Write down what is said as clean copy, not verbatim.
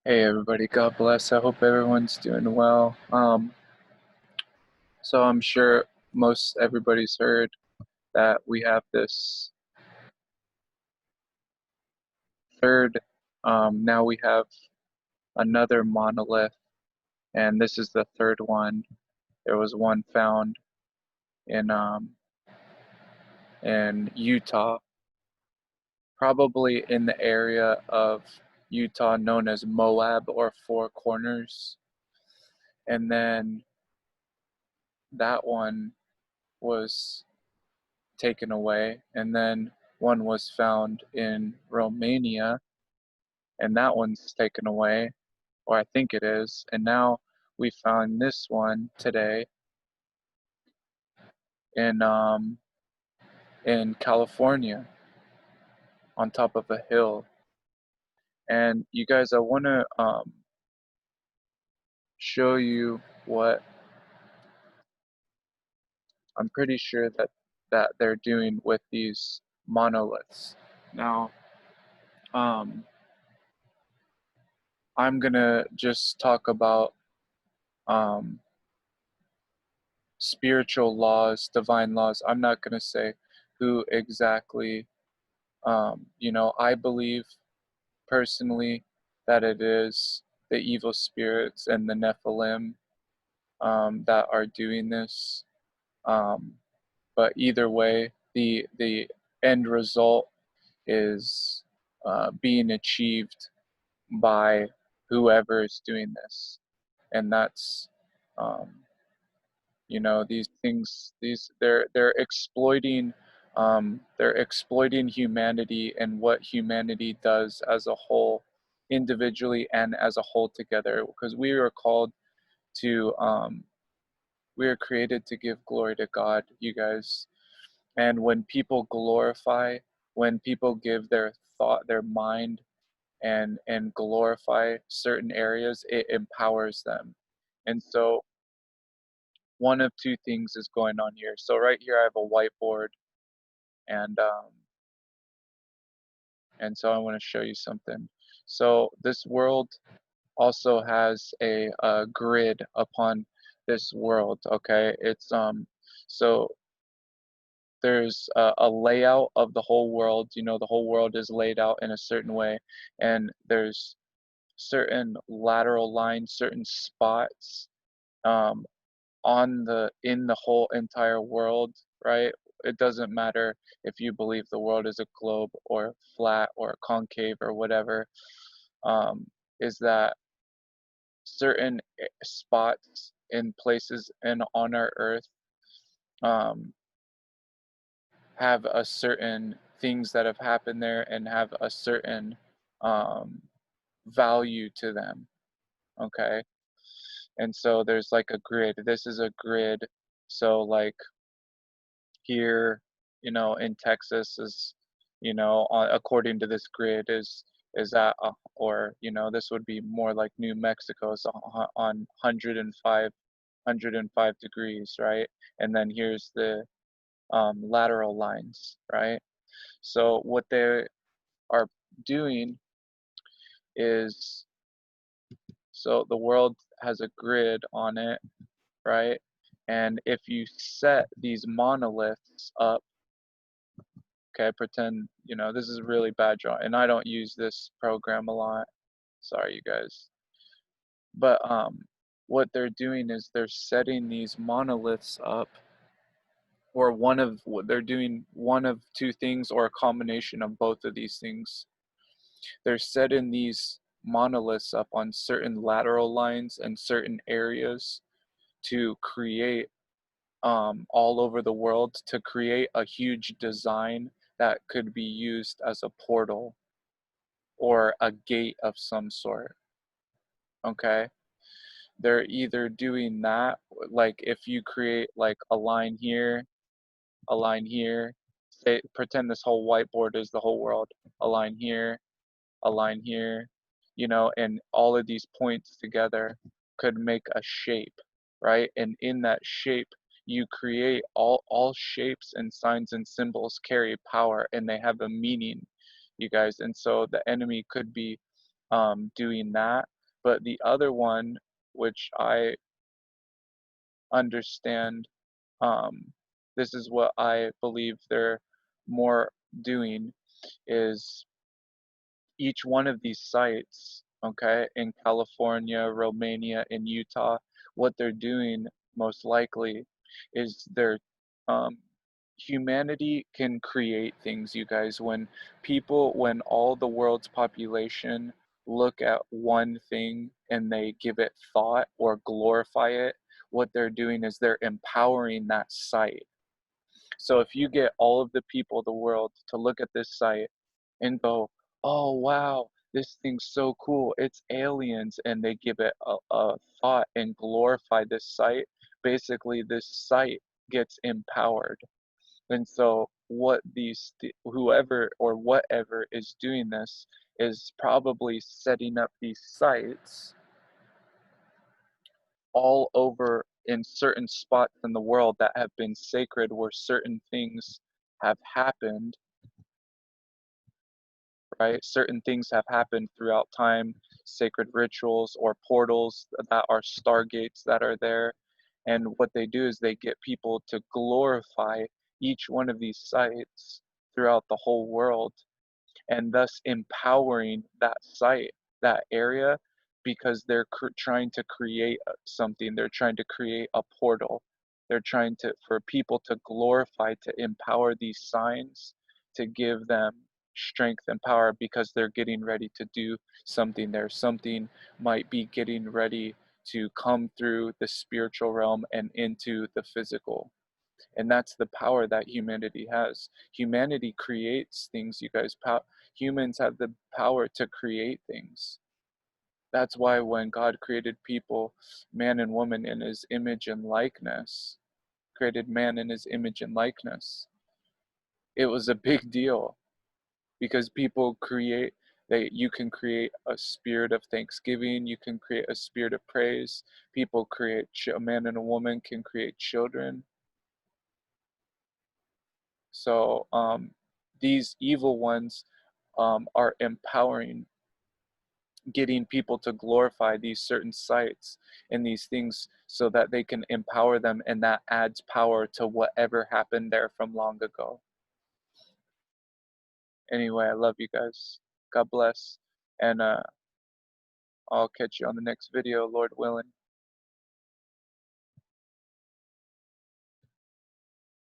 Hey everybody, God bless. I hope everyone's doing well. So I'm sure most everybody's heard that we have this third, now we have another monolith, and this is the third one. There was one found in in Utah, probably in the area of Utah known as Moab or Four Corners. And then that one was taken away, and then one was found in Romania, and that one's taken away, or I think it is. And now we found this one today in in California on top of a hill. And you guys, I want to show you what I'm pretty sure that they're doing with these monoliths. Now, um, I'm gonna just talk about um, spiritual laws, divine laws. I'm not going to say who exactly, I believe personally that it is the evil spirits and the Nephilim that are doing this. Um, but either way, the end result is being achieved by whoever is doing this, and that's um, these things, they're exploiting, they're exploiting humanity and what humanity does as a whole, individually and as a whole together, because we are called to, we are created to give glory to God, you guys. And when people glorify, when people give their thought, their mind, and glorify certain areas, it empowers them. And so one of two things is going on here. So right here I have a whiteboard, and so I want to show you something. So this world also has a grid upon this world. Okay, it's so there's a layout of the whole world. The whole world is laid out in a certain way, and there's certain lateral lines, certain spots um, in the whole entire world, right? It doesn't matter if you believe the world is a globe or flat or concave or whatever, is that certain spots in places and on our earth um, have a certain things that have happened there and have a certain um, value to them, okay? And so there's like a grid. This is a grid. So like here, in Texas is, according to this grid is at, or this would be more like New Mexico, is on 105 degrees, right? And then here's the lateral lines, right? So what they are doing is, so the world has a grid on it, right? And if you set these monoliths up, okay, pretend, this is really bad drawing, and I don't use this program a lot. Sorry, you guys. But what they're doing is they're setting these monoliths up, or they're doing one of two things, or a combination of both of these things. They're setting these monoliths up on certain lateral lines and certain areas to create all over the world, to create a huge design that could be used as a portal or a gate of some sort. Okay, they're either doing that, like if you create like a line here, a line here, say, pretend this whole whiteboard is the whole world, a line here, a line here, and all of these points together could make a shape, right? And in that shape, you create all shapes and signs and symbols carry power, and they have a meaning, you guys. And so the enemy could be doing that, But the other one, which I understand, um, this is what I believe they're more doing, is each one of these sites, okay, in California, Romania, and Utah, what they're doing most likely is they're um, humanity can create things, you guys. When all the world's population look at one thing and they give it thought or glorify it, what they're doing is they're empowering that site. So if you get all of the people of the world to look at this site and go, oh wow, this thing's so cool, it's aliens, and they give it a thought and glorify this site, basically this site gets empowered. And so what whoever or whatever is doing this is probably setting up these sites all over in certain spots in the world that have been sacred, where certain things have happened, right? Certain things have happened throughout time, sacred rituals or portals that are stargates that are there. And what they do is they get people to glorify each one of these sites throughout the whole world, and thus empowering that site, that area, because they're trying to create something. They're trying to create a portal. They're trying to for people to glorify, to empower these signs, to give them strength and power, because they're getting ready to do something there. Something might be getting ready to come through the spiritual realm and into the physical. And that's the power that humanity has. Humanity creates things, you guys. Humans have the power to create things. That's why when God created people, man and woman, in his image and likeness, created man in his image and likeness, it was a big deal, because people create, you can create a spirit of thanksgiving, you can create a spirit of praise. People create, a man and a woman can create children. So these evil ones are empowering, getting people to glorify these certain sites and these things so that they can empower them, and that adds power to whatever happened there from long ago. Anyway, I love you guys. God bless. And I'll catch you on the next video, Lord willing.